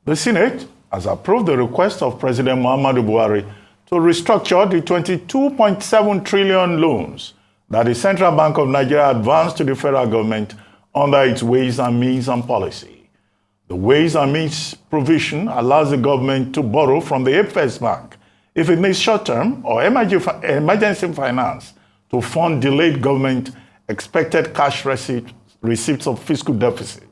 The Senate has approved the request of President Muhammadu Buhari to restructure the 22.7 trillion loans that the Central Bank of Nigeria advanced to the federal government under its Ways and Means and policy. The Ways and Means provision allows the government to borrow from the Apex Bank if it needs short-term or emergency finance to fund delayed government expected cash receipts of fiscal deficits.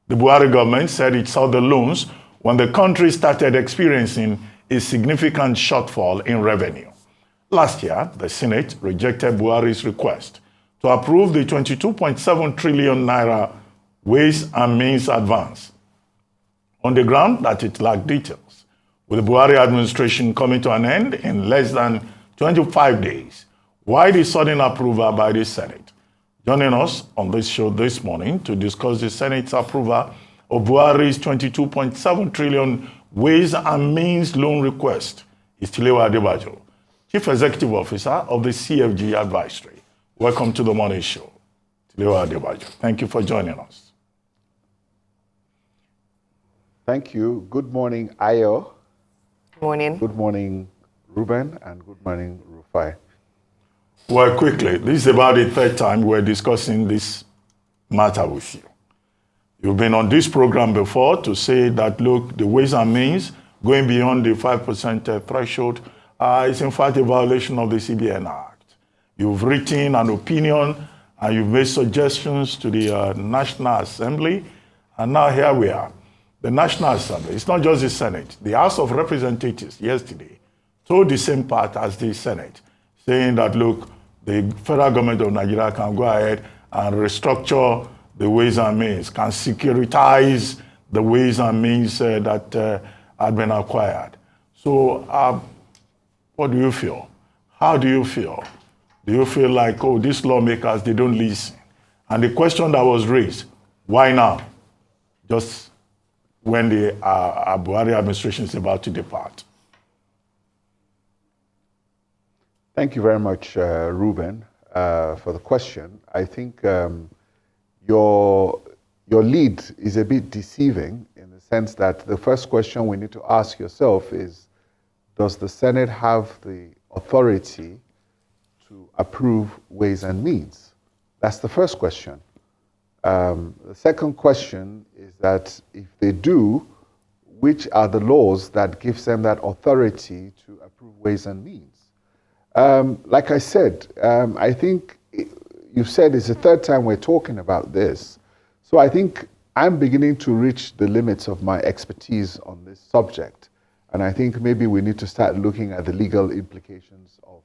The Buhari government said it saw the loans when the country started experiencing a significant shortfall in revenue. Last year, the Senate rejected Buhari's request to approve the 22.7 trillion naira Ways and Means advance on the ground that it lacked details. With the Buhari administration coming to an end in less than 25 days, why the sudden approval by the Senate? Joining us on this show this morning to discuss the Senate's approval of Buhari's 22.7 trillion Ways and Means loan request is Tilewa Adebajo, Chief Executive Officer of the CFG Advisory. Welcome to the morning show, Tilewa Adebajo. Thank you for joining us. Thank you. Good morning, Ayo. Good morning. Good morning, Ruben, and good morning, Rufai. Well, quickly, this is about the third time we're discussing this matter with you. You've been on this program before to say that, look, the Ways and Means going beyond the 5% threshold is in fact a violation of the CBN Act. You've written an opinion and you've made suggestions to the National Assembly, and now here we are. The National Assembly, it's not just the Senate, the House of Representatives yesterday told the same part as the Senate, saying that, look, the federal government of Nigeria can go ahead and restructure the Ways and Means, can securitize the Ways and Means that had been acquired. So what do you feel? How do you feel? Do you feel like, oh, these lawmakers, they don't listen? And the question that was raised, why now? Just when the Buhari administration is about to depart. Thank you very much, Ruben, for the question. I think your lead is a bit deceiving in the sense that the first question we need to ask yourself is, does the Senate have the authority to approve Ways and Means? That's the first question. The second question is that if they do, which are the laws that gives them that authority to approve Ways and Means? Like I said, I think you've said it's the third time we're talking about this. So I think I'm beginning to reach the limits of my expertise on this subject. And I think maybe we need to start looking at the legal implications of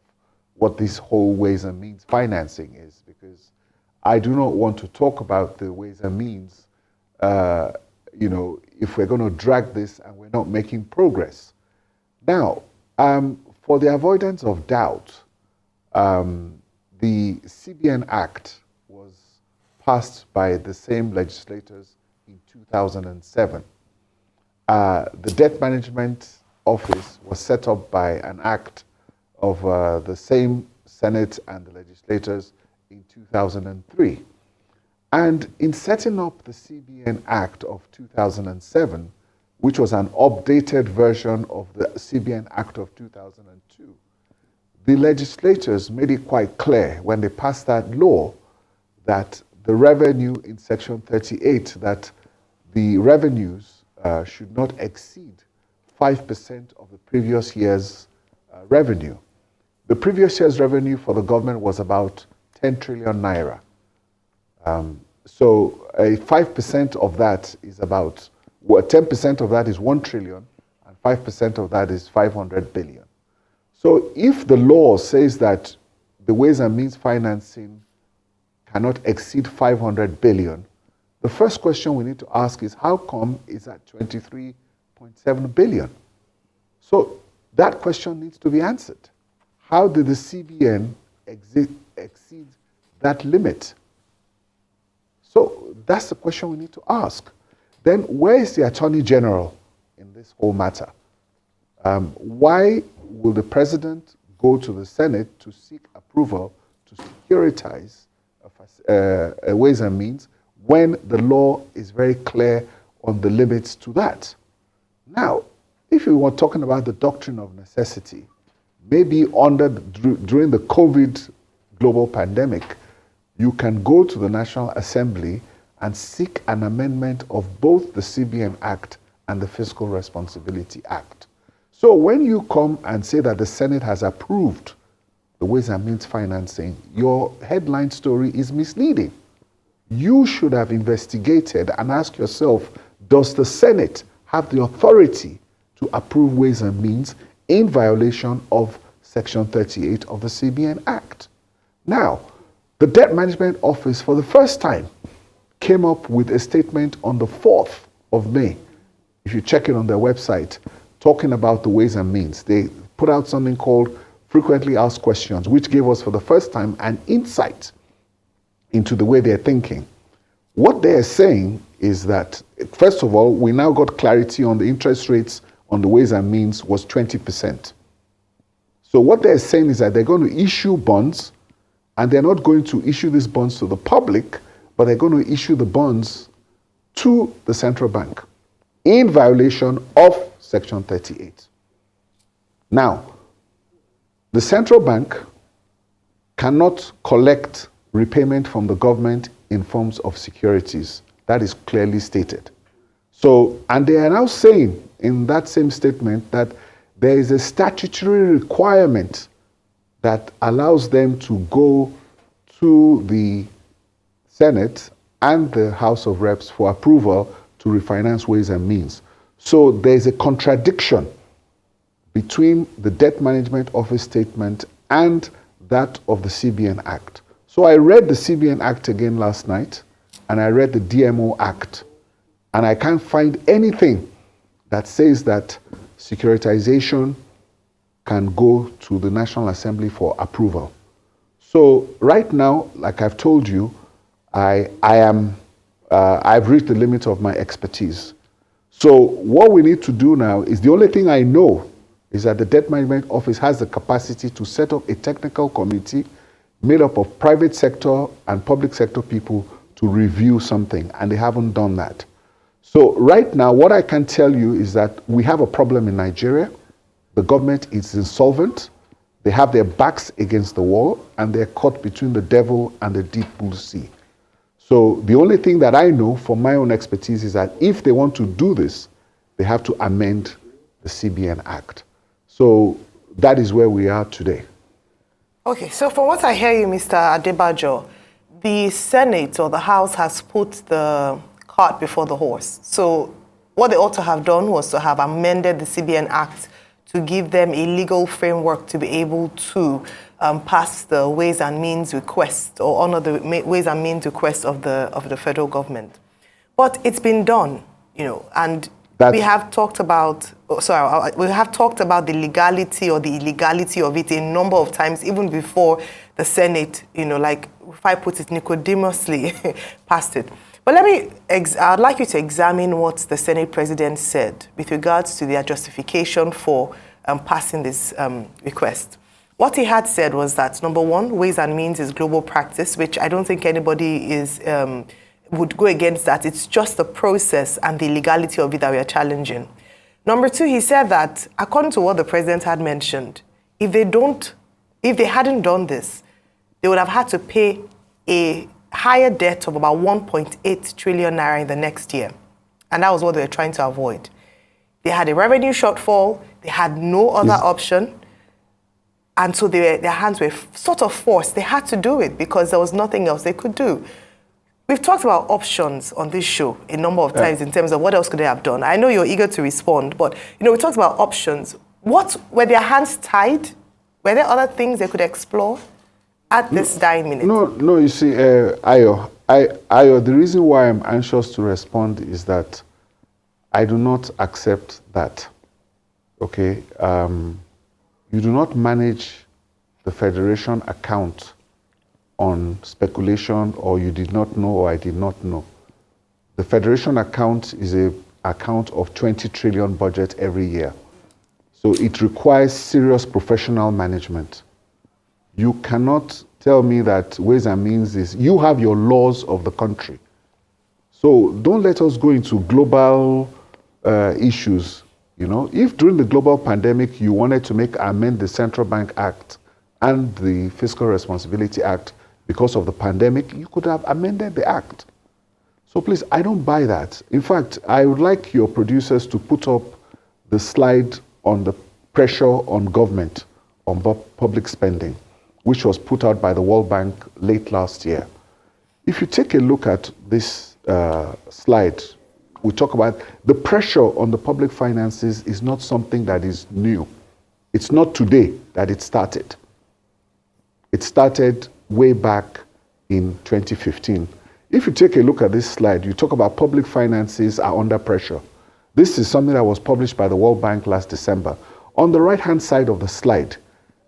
what this whole Ways and Means financing is, because I do not want to talk about the Ways and Means, if we're going to drag this and we're not making progress. Now, for the avoidance of doubt, the CBN Act was passed by the same legislators in 2007. The Debt Management Office was set up by an act of the same Senate and the legislators in 2003. And in setting up the CBN Act of 2007, which was an updated version of the CBN Act of 2002, the legislators made it quite clear when they passed that law that the revenue in Section 38, that the revenues should not exceed 5% of the previous year's revenue. The previous year's revenue for the government was about 10 trillion naira. So a 5% of that is about, 10% of that is 1 trillion, and 5% of that is 500 billion. So if the law says that the Ways and Means financing cannot exceed 500 billion, the first question we need to ask is, how come it's at 23.7 billion? So that question needs to be answered. How did the CBN exceed that limit? So that's the question we need to ask. Then where is the Attorney General in this whole matter? Why will the President go to the Senate to seek approval to securitize Ways and Means when the law is very clear on the limits to that? Now, if we were talking about the doctrine of necessity, maybe during the COVID global pandemic, you can go to the National Assembly and seek an amendment of both the CBN Act and the Fiscal Responsibility Act. So when you come and say that the Senate has approved the Ways and Means financing, your headline story is misleading. You should have investigated and asked yourself, does the Senate have the authority to approve Ways and Means in violation of Section 38 of the CBN Act? Now, the Debt Management Office, for the first time, came up with a statement on the 4th of May, if you check it on their website, talking about the Ways and Means. They put out something called Frequently Asked Questions, which gave us for the first time an insight into the way they're thinking. What they're saying is that, first of all, we now got clarity on the interest rates on the Ways and Means was 20%. So what they're saying is that they're going to issue bonds, and they're not going to issue these bonds to the public, but they're going to issue the bonds to the central bank in violation of Section 38. Now, the central bank cannot collect repayment from the government in forms of securities. That is clearly stated. So, and they are now saying in that same statement that there is a statutory requirement that allows them to go to the Senate and the House of Reps for approval to refinance Ways and Means. So there's a contradiction between the Debt Management Office statement and that of the CBN Act. So I read the CBN Act again last night, and I read the DMO Act, and I can't find anything that says that securitization can go to the National Assembly for approval. So right now, like I've told you, I've reached the limit of my expertise. So what we need to do now is, the only thing I know is that the Debt Management Office has the capacity to set up a technical committee made up of private sector and public sector people to review something, and they haven't done that. So right now, what I can tell you is that we have a problem in Nigeria. The government is insolvent. They have their backs against the wall, and they're caught between the devil and the deep blue sea. So the only thing that I know from my own expertise is that if they want to do this, they have to amend the CBN Act. So that is where we are today. Okay, so from what I hear you, Mr. Adebajo, the Senate or the House has put the cart before the horse. So what they ought to have done was to have amended the CBN Act to give them a legal framework to be able to pass the Ways and Means request, or honor the Ways and Means request of the federal government. But it's been done, you know, and we have talked about, we have talked about the legality or the illegality of it a number of times, even before the Senate, you know, like, if I put it, Nicodemously passed it. But I'd like you to examine what the Senate President said with regards to their justification for passing this request. What he had said was that, number one, Ways and Means is global practice, which I don't think anybody would go against that. It's just the process and the legality of it that we are challenging. Number two, he said that, according to what the President had mentioned, if they hadn't done this, they would have had to pay a higher debt of about 1.8 trillion naira in the next year. And that was what they were trying to avoid. They had a revenue shortfall, they had no other option, and so their hands were sort of forced. They had to do it because there was nothing else they could do. We've talked about options on this show a number of times in terms of what else could they have done. I know you're eager to respond, but you know, we talked about options. What, were their hands tied? Were there other things they could explore at this dying minute? No, you see, Ayo, the reason why I'm anxious to respond is that I do not accept that, okay? You do not manage the Federation account on speculation, or you did not know, or I did not know. The Federation account is an account of 20 trillion budget every year. So it requires serious professional management. You cannot tell me that Ways and Means is, you have your laws of the country. So don't let us go into global issues You know, if during the global pandemic you wanted to amend the Central Bank Act and the Fiscal Responsibility Act because of the pandemic, you could have amended the act. So please, I don't buy that. In fact, I would like your producers to put up the slide on the pressure on government on public spending, which was put out by the World Bank late last year. If you take a look at this slide, we talk about the pressure on the public finances is not something that is new. It's not today that it started. It started way back in 2015. If you take a look at this slide, you talk about public finances are under pressure. This is something that was published by the World Bank last December. On the right-hand side of the slide,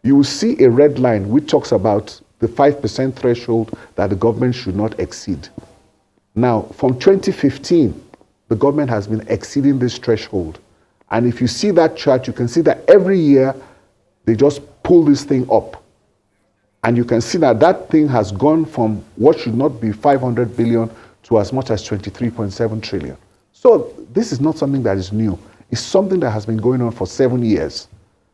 you will see a red line which talks about the 5% threshold that the government should not exceed. Now, from 2015, the government has been exceeding this threshold. And if you see that chart, you can see that every year they just pull this thing up. And you can see that that thing has gone from what should not be 500 billion to as much as 23.7 trillion. So this is not something that is new. It's something that has been going on for 7 years.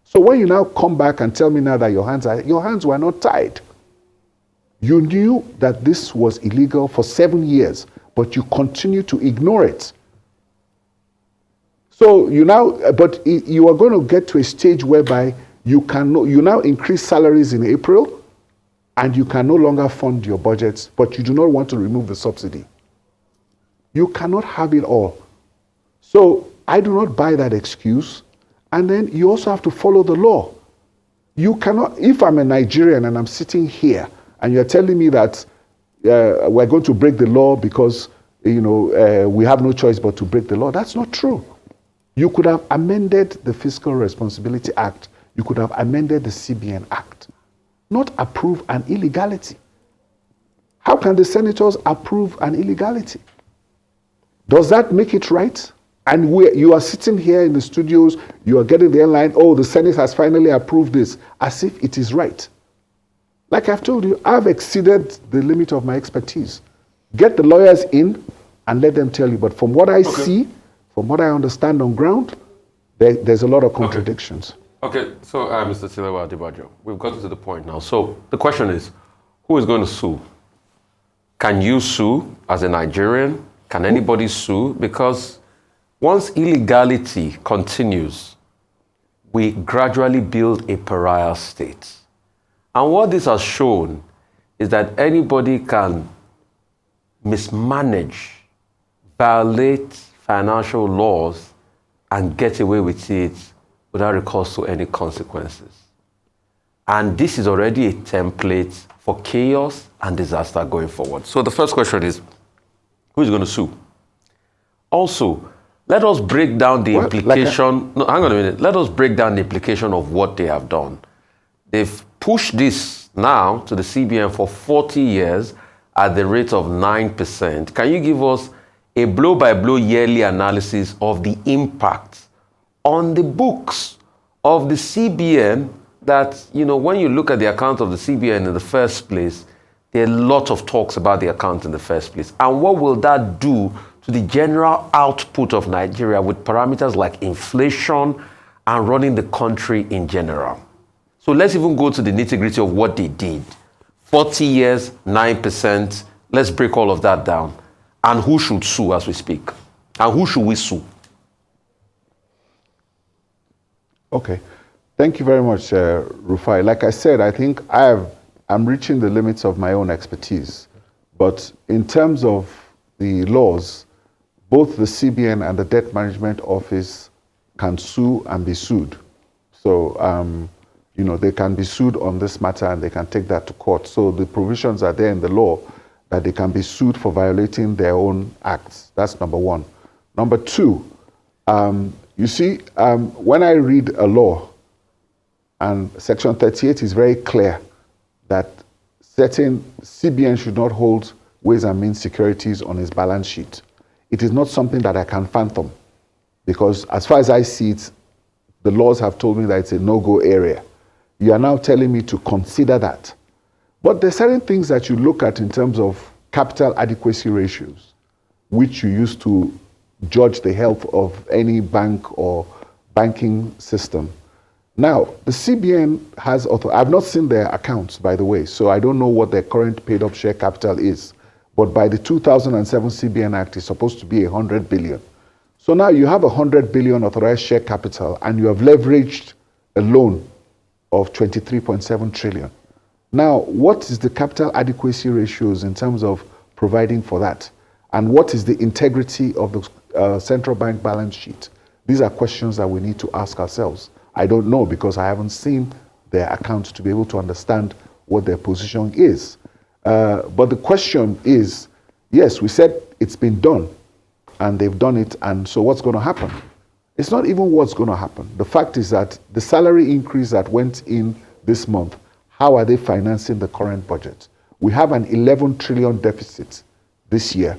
So when you now come back and tell me now that your hands were not tied. You knew that this was illegal for 7 years, but you continue to ignore it. So you are going to get to a stage whereby you now increase salaries in April, and you can no longer fund your budgets, but you do not want to remove the subsidy. You cannot have it all. So I do not buy that excuse. And then you also have to follow the law. You cannot, if I'm a Nigerian and I'm sitting here and you're telling me that we're going to break the law because we have no choice but to break the law, that's not true. You could have amended the Fiscal Responsibility Act. You could have amended the CBN Act. Not approve an illegality. How can the senators approve an illegality? Does that make it right? And you are sitting here in the studios, you are getting the headline, oh, the Senate has finally approved this, as if it is right. Like I've told you, I've exceeded the limit of my expertise. Get the lawyers in and let them tell you. But from what I see, from what I understand on ground, there's a lot of contradictions. Okay, so Mr. Tilewa Adebajo, we've gotten to the point now. So the question is, who is going to sue? Can you sue as a Nigerian? Can anybody sue? Because once illegality continues, we gradually build a pariah state. And what this has shown is that anybody can mismanage, violate financial laws, and get away with it without recourse to any consequences. And this is already a template for chaos and disaster going forward. So the first question is, who is going to sue? Also, let us break down the implication. No, hang on a minute. Let us break down the implication of what they have done. They've pushed this now to the CBN for 40 years at the rate of 9%. Can you give us a blow-by-blow yearly analysis of the impact on the books of the CBN that, when you look at the account of the CBN in the first place, there are a lot of talks about the account in the first place. And what will that do to the general output of Nigeria with parameters like inflation and running the country in general? So let's even go to the nitty-gritty of what they did. 40 years, 9%. Let's break all of that down. And who should sue as we speak? And who should we sue? Okay. Thank you very much, Rufai. Like I said, I think I'm reaching the limits of my own expertise. But in terms of the laws, both the CBN and the Debt Management Office can sue and be sued. So, they can be sued on this matter and they can take that to court. So the provisions are there in the law that they can be sued for violating their own acts. That's number one. Number two, you see, when I read a law, and Section 38 is very clear that certain CBN should not hold ways and means securities on its balance sheet. It is not something that I can fathom because as far as I see it, the laws have told me that it's a no-go area. You are now telling me to consider that. But there are certain things that you look at in terms of capital adequacy ratios, which you use to judge the health of any bank or banking system. Now, the CBN has, I've not seen their accounts, by the way, so I don't know what their current paid-up share capital is. But by the 2007 CBN Act, it's supposed to be 100 billion. So now you have 100 billion authorized share capital, and you have leveraged a loan of 23.7 trillion. Now, what is the capital adequacy ratios in terms of providing for that? And what is the integrity of the central bank balance sheet? These are questions that we need to ask ourselves. I don't know because I haven't seen their accounts to be able to understand what their position is. But the question is, yes, we said it's been done and they've done it, and so what's going to happen? It's not even what's going to happen. The fact is that the salary increase that went in this month, how are they financing the current budget? We have an 11 trillion deficit this year.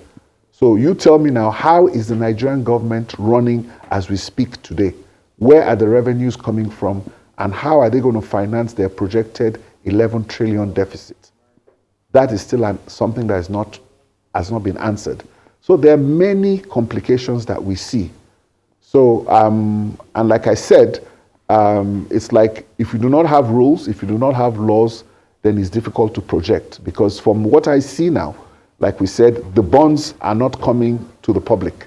So you tell me now, how is the Nigerian government running as we speak today? Where are the revenues coming from? And how are they going to finance their projected 11 trillion deficit? That is still something that has not been answered. So there are many complications that we see. So, and like I said, it's like if you do not have rules, if you do not have laws, then it's difficult to project. Because from what I see now, like we said, the bonds are not coming to the public.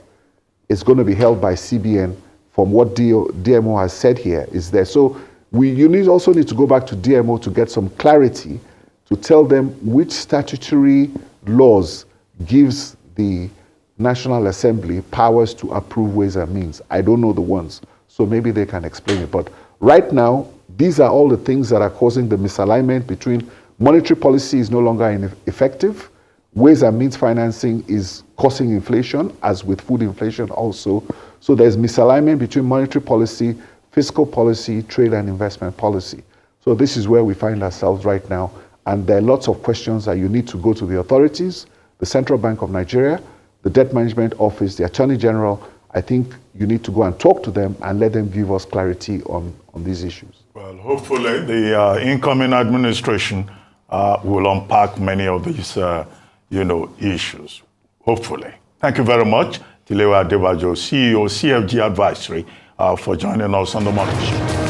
It's going to be held by CBN. From what DMO has said here is there. So you also need to go back to DMO to get some clarity to tell them which statutory laws gives the National Assembly powers to approve ways and means. I don't know the ones, so maybe they can explain it. But right now, these are all the things that are causing the misalignment between monetary policy is no longer effective, ways and means financing is causing inflation, as with food inflation also. So there's misalignment between monetary policy, fiscal policy, trade and investment policy. So this is where we find ourselves right now. And there are lots of questions that you need to go to the authorities, the Central Bank of Nigeria, the Debt Management Office, the Attorney General. I think you need to go and talk to them and let them give us clarity on these issues. Well, hopefully the incoming administration will unpack many of these, issues. Hopefully. Thank you very much, Tilewa Adebajo, CEO, CFG Advisory, for joining us on the Morning Show.